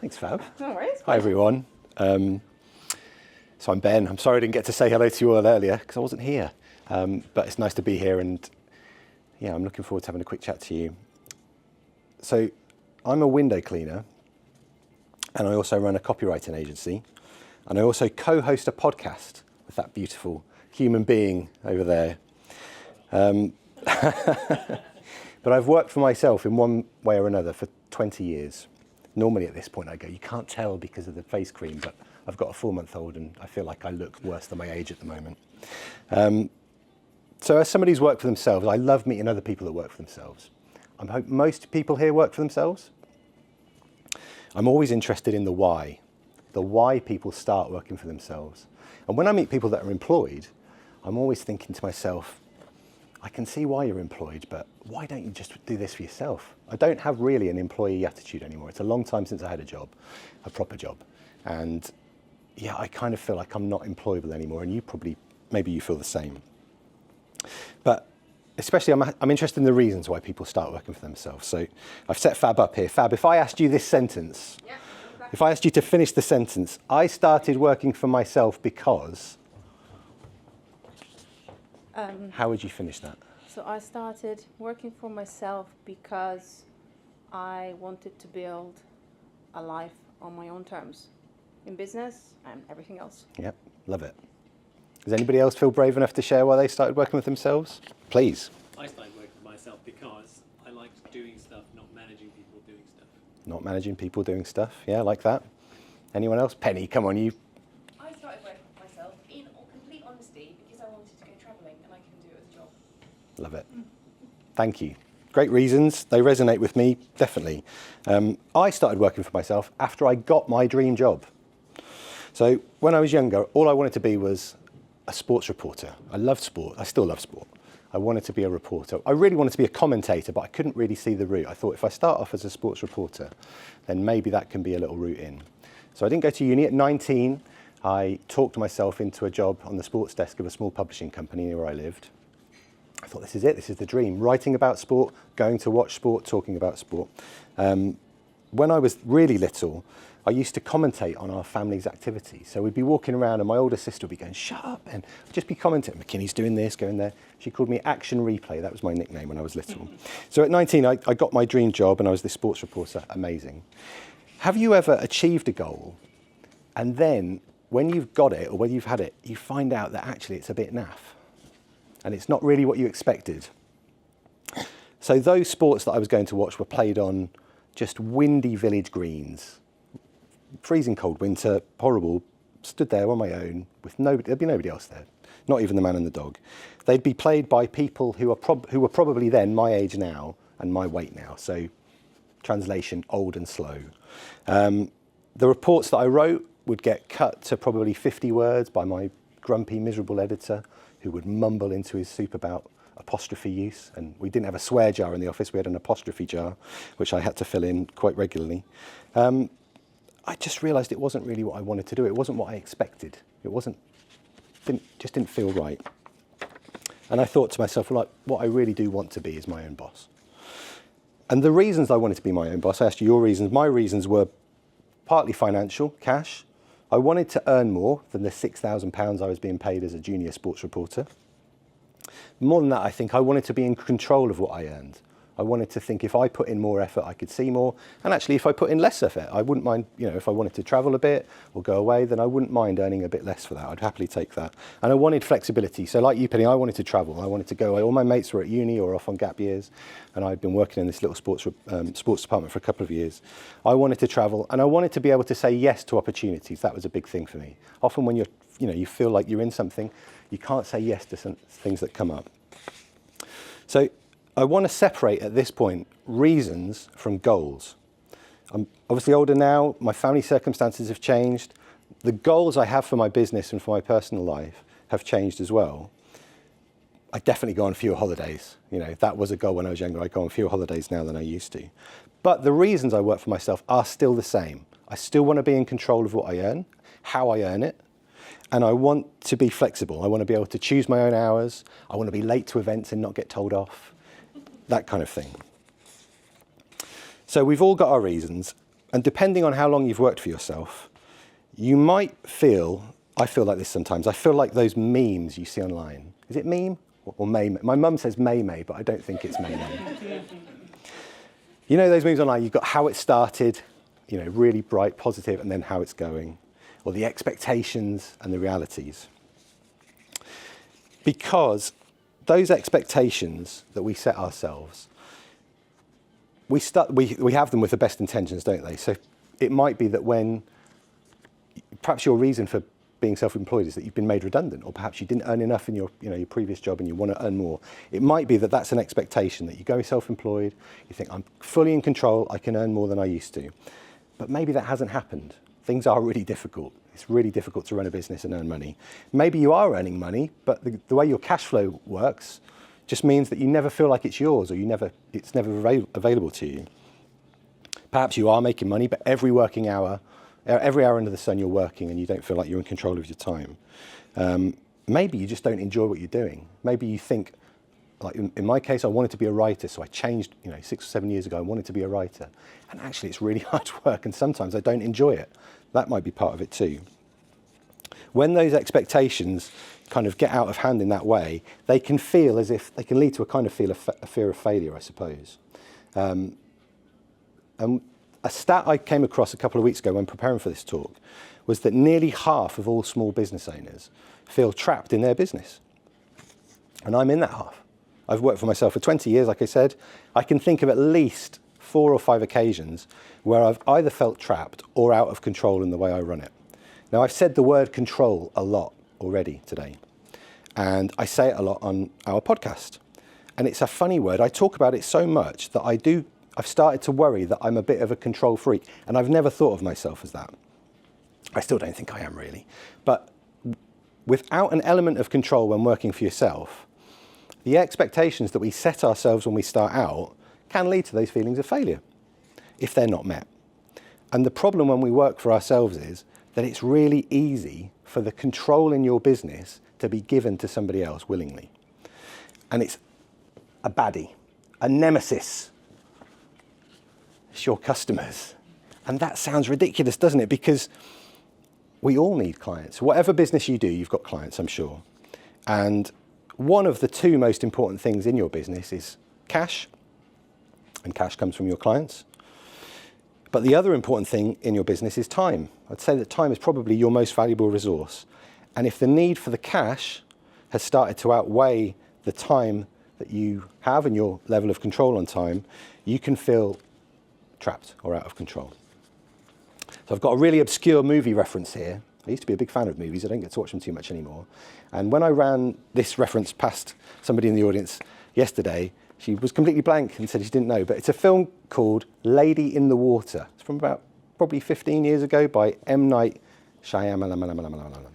Thanks, Fab. No worries. Hi, everyone. So I'm Ben. I'm sorry I didn't get to say hello to you all earlier because I wasn't here. But it's nice to be here, and yeah, I'm looking forward to having a quick chat to you. So I'm a window cleaner, and I also run a copywriting agency, and I also co-host a podcast with that beautiful human being over there. But I've worked for myself in one way or another for 20 years. Normally at this point I go, you can't tell because of the face cream, but I've got a 4-month-old and I feel like I look worse than my age at the moment. So as somebody who's worked for themselves, I love meeting other people that work for themselves. I hope most people here work for themselves. I'm always interested in the why people start working for themselves. And when I meet people that are employed, I'm always thinking to myself, I can see why you're employed, but why don't you just do this for yourself? I don't have really an employee attitude anymore. It's a long time since I had a job, a proper job. And yeah, I kind of feel like I'm not employable anymore, and you probably, maybe you feel the same. But especially I'm interested in the reasons why people start working for themselves. So I've set Fab up here. Fab, if I asked you this sentence, if I asked you to finish the sentence, I started working for myself because, how would you finish that? So I started working for myself because I wanted to build a life on my own terms, in business and everything else. Yep, love it. Does anybody else feel brave enough to share why they started working with themselves? Please. I started working for myself because I liked doing stuff, not managing people doing stuff. Not managing people doing stuff, yeah, I like that. Anyone else? Penny, come on, you. I started working for myself in complete honesty because I wanted to go travelling and I couldn't do it as a job. Love it. Thank you. Great reasons. They resonate with me, definitely. I started working for myself after I got my dream job. So when I was younger, all I wanted to be was a sports reporter. I loved sport. I still love sport. I wanted to be a reporter. I really wanted to be a commentator, but I couldn't really see the route. I thought if I start off as a sports reporter, then maybe that can be a little route in. So I didn't go to uni. At 19, I talked myself into a job on the sports desk of a small publishing company near where I lived. I thought, this is it, this is the dream. Writing about sport, going to watch sport, talking about sport. When I was really little, I used to commentate on our family's activities. So we'd be walking around and my older sister would be going, shut up, and I'd just be commenting, McKinney's doing this, going there. She called me Action Replay. That was my nickname when I was little. So at 19, I got my dream job and I was this sports reporter. Amazing. Have you ever achieved a goal and then when you've got it or when you've had it, you find out that actually it's a bit naff and it's not really what you expected? So those sports that I was going to watch were played on just windy village greens. Freezing cold winter, horrible, stood there on my own with nobody, there'd be nobody else there, not even the man and the dog. They'd be played by people who were probably then my age now and my weight now. So translation, old and slow. The reports that I wrote would get cut to probably 50 words by my grumpy, miserable editor who would mumble into his soup about apostrophe use. And we didn't have a swear jar in the office, we had an apostrophe jar, which I had to fill in quite regularly. I just realised it wasn't really what I wanted to do. It wasn't what I expected. It just didn't feel right. And I thought to myself, well, like, what I really do want to be is my own boss. And the reasons I wanted to be my own boss, I asked you your reasons. My reasons were partly financial, cash. I wanted to earn more than the £6,000 I was being paid as a junior sports reporter. More than that, I think I wanted to be in control of what I earned. I wanted to think if I put in more effort, I could see more. And actually, if I put in less effort, I wouldn't mind, if I wanted to travel a bit or go away, then I wouldn't mind earning a bit less for that. I'd happily take that. And I wanted flexibility. So like you, Penny, I wanted to travel. I wanted to go away. All my mates were at uni or off on gap years. And I'd been working in this little sports department for a couple of years. I wanted to travel and I wanted to be able to say yes to opportunities. That was a big thing for me. Often when you feel like you're in something, you can't say yes to some things that come up. So I want to separate at this point reasons from goals. I'm obviously older now, my family circumstances have changed. The goals I have for my business and for my personal life have changed as well. I definitely go on fewer holidays. That was a goal when I was younger. I go on fewer holidays now than I used to. But the reasons I work for myself are still the same. I still want to be in control of what I earn, how I earn it, and I want to be flexible. I want to be able to choose my own hours. I want to be late to events and not get told off. That kind of thing. So we've all got our reasons. And depending on how long you've worked for yourself, you might feel, I feel like this sometimes, I feel like those memes you see online. Is it meme or May? My mum says May, but I don't think it's May. You know those memes online, you've got how it started, you know, really bright, positive, and then how it's going, or the expectations and the realities. Because those expectations that we set ourselves, we have them with the best intentions, don't they? So it might be that when, perhaps your reason for being self-employed is that you've been made redundant, or perhaps you didn't earn enough in your previous job and you want to earn more. It might be that that's an expectation, that you go self-employed, you think, I'm fully in control, I can earn more than I used to. But maybe that hasn't happened. Things are really difficult. It's really difficult to run a business and earn money. Maybe you are earning money, but the way your cash flow works just means that you never feel like it's yours, or it's never available to you. Perhaps you are making money, but every hour under the sun you're working and you don't feel like you're in control of your time. Maybe you just don't enjoy what you're doing. Maybe you think, like in my case, I wanted to be a writer, so I changed, 6 or 7 years ago, I wanted to be a writer. And actually it's really hard work, and sometimes I don't enjoy it. That might be part of it too. When those expectations kind of get out of hand in that way, they can feel as if, they can lead to a kind of fear of failure, I suppose. And a stat I came across a couple of weeks ago when preparing for this talk was that nearly half of all small business owners feel trapped in their business. And I'm in that half. I've worked for myself for 20 years, like I said. I can think of at least 4 or 5 occasions where I've either felt trapped or out of control in the way I run it. Now, I've said the word control a lot already today, and I say it a lot on our podcast. And it's a funny word. I talk about it so much that I've started to worry that I'm a bit of a control freak, and I've never thought of myself as that. I still don't think I am really. But without an element of control when working for yourself, the expectations that we set ourselves when we start out can lead to those feelings of failure if they're not met. And the problem when we work for ourselves is that it's really easy for the control in your business to be given to somebody else willingly. And it's a baddie, a nemesis. It's your customers. And that sounds ridiculous, doesn't it? Because we all need clients. Whatever business you do, you've got clients, I'm sure. And one of the 2 most important things in your business is cash, and cash comes from your clients. But the other important thing in your business is time. I'd say that time is probably your most valuable resource. And if the need for the cash has started to outweigh the time that you have and your level of control on time, you can feel trapped or out of control. So I've got a really obscure movie reference here. I used to be a big fan of movies. I don't get to watch them too much anymore. And when I ran this reference past somebody in the audience yesterday, she was completely blank and said she didn't know. But it's a film called Lady in the Water. It's from about probably 15 years ago by M. Night Shyamalan.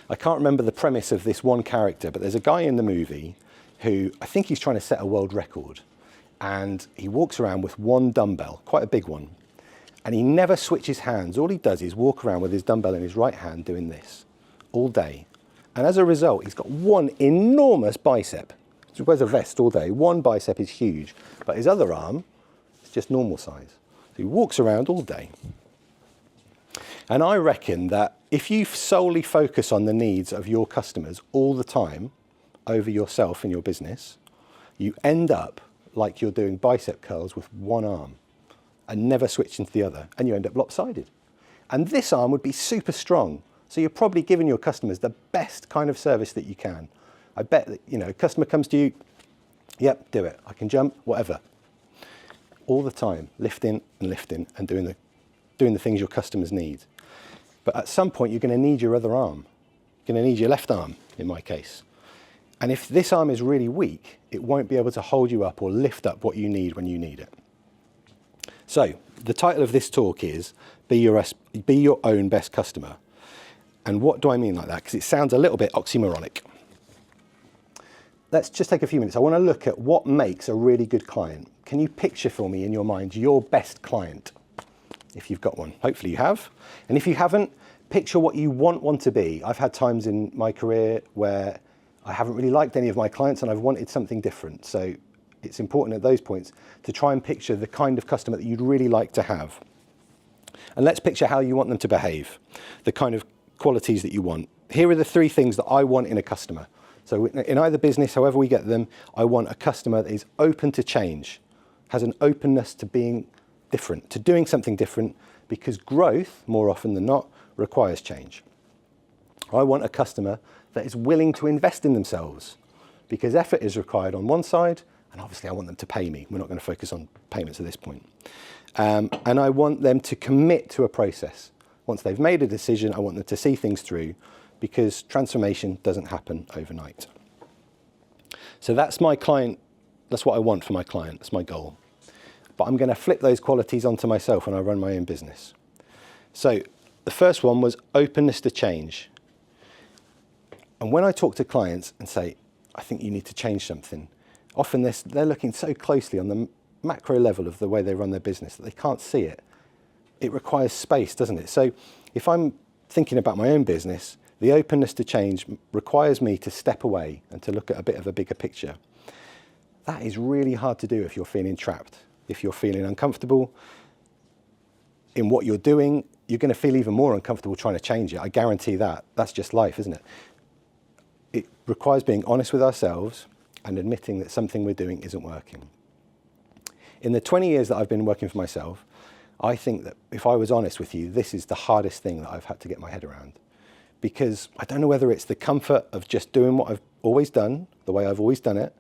I can't remember the premise of this one character, but there's a guy in the movie who I think he's trying to set a world record. And he walks around with one dumbbell, quite a big one. And he never switches hands. All he does is walk around with his dumbbell in his right hand doing this all day. And as a result, he's got one enormous bicep. He wears a vest all day. One bicep is huge, but his other arm is just normal size. So he walks around all day. And I reckon that if you solely focus on the needs of your customers all the time over yourself and your business, you end up like you're doing bicep curls with one arm and never switch into the other, and you end up lopsided. And this arm would be super strong. So you're probably giving your customers the best kind of service that you can. I bet that, a customer comes to you, yep, do it. I can jump, whatever. All the time, lifting and doing the things your customers need. But at some point, you're going to need your other arm. You're going to need your left arm, in my case. And if this arm is really weak, it won't be able to hold you up or lift up what you need when you need it. So the title of this talk is Be Your Own Best Customer. And what do I mean like that? Because it sounds a little bit oxymoronic. Let's just take a few minutes. I want to look at what makes a really good client. Can you picture for me in your mind your best client? If you've got one. Hopefully you have. And if you haven't, picture what you want one to be. I've had times in my career where I haven't really liked any of my clients and I've wanted something different. So it's important at those points to try and picture the kind of customer that you'd really like to have. And let's picture how you want them to behave, the kind of qualities that you want. Here are the 3 things that I want in a customer. So in either business, however we get them, I want a customer that is open to change, has an openness to being different, to doing something different, because growth, more often than not, requires change. I want a customer that is willing to invest in themselves, because effort is required on one side, and obviously I want them to pay me. We're not going to focus on payments at this point. And I want them to commit to a process. Once they've made a decision, I want them to see things through, because transformation doesn't happen overnight. So that's my client, that's what I want for my client, that's my goal. But I'm going to flip those qualities onto myself when I run my own business. So the first one was openness to change. And when I talk to clients and say, I think you need to change something, often they're looking so closely on the macro level of the way they run their business that they can't see it. It requires space, doesn't it? So if I'm thinking about my own business, the openness to change requires me to step away and to look at a bit of a bigger picture. That is really hard to do if you're feeling trapped, if you're feeling uncomfortable in what you're doing. You're going to feel even more uncomfortable trying to change it. I guarantee that. That's just life, isn't it? It requires being honest with ourselves and admitting that something we're doing isn't working. In the 20 years that I've been working for myself, I think that if I was honest with you, this is the hardest thing that I've had to get my head around. Because I don't know whether it's the comfort of just doing what I've always done, the way I've always done it,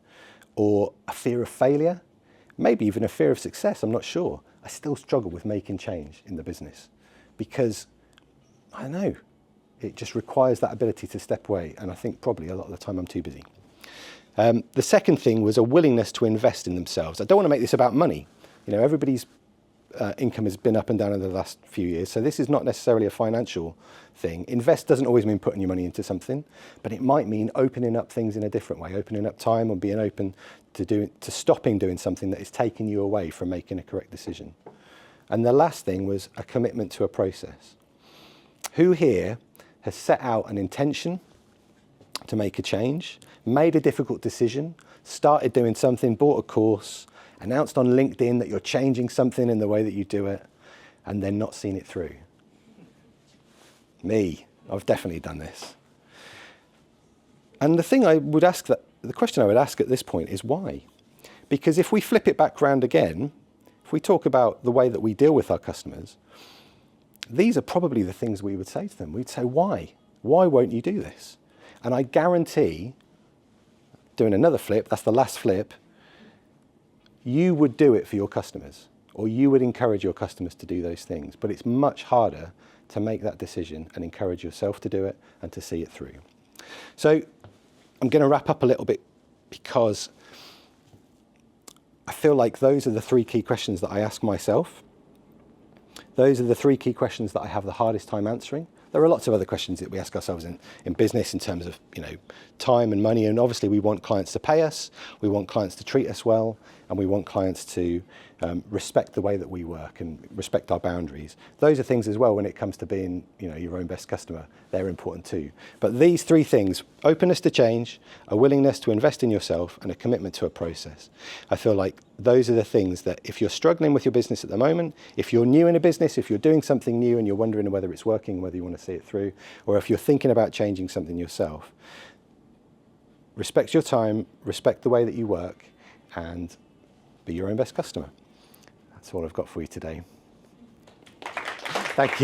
or a fear of failure, maybe even a fear of success, I'm not sure. I still struggle with making change in the business because, I don't know, it just requires that ability to step away, and I think probably a lot of the time I'm too busy. The second thing was a willingness to invest in themselves. I don't want to make this about money. You know, everybody's income has been up and down in the last few years, so this is not necessarily a financial thing. Invest doesn't always mean putting your money into something, but it might mean opening up things in a different way, opening up time or being open to stopping doing something that is taking you away from making a correct decision. And the last thing was a commitment to a process. Who here has set out an intention to make a change, made a difficult decision, started doing something, bought a course, announced on LinkedIn that you're changing something in the way that you do it, and then not seen it through? Me, I've definitely done this. And the question I would ask at this point is why? Because if we flip it back round again, if we talk about the way that we deal with our customers, these are probably the things we would say to them. We'd say, why? Why won't you do this? And I guarantee, doing another flip, that's the last flip, you would do it for your customers, or you would encourage your customers to do those things. But it's much harder to make that decision and encourage yourself to do it and to see it through. So I'm going to wrap up a little bit because I feel like those are the 3 key questions that I ask myself. Those are the 3 key questions that I have the hardest time answering. There are lots of other questions that we ask ourselves in business in terms of, time and money. And obviously we want clients to pay us, we want clients to treat us well, and we want clients to respect the way that we work and respect our boundaries. Those are things as well when it comes to being, your own best customer. They're important too. But these 3 things, openness to change, a willingness to invest in yourself, and a commitment to a process. I feel like those are the things that if you're struggling with your business at the moment, if you're new in a business, if you're doing something new and you're wondering whether it's working, whether you want to see it through, or if you're thinking about changing something yourself, respect your time, respect the way that you work, and be your own best customer. That's all I've got for you today. Thank you.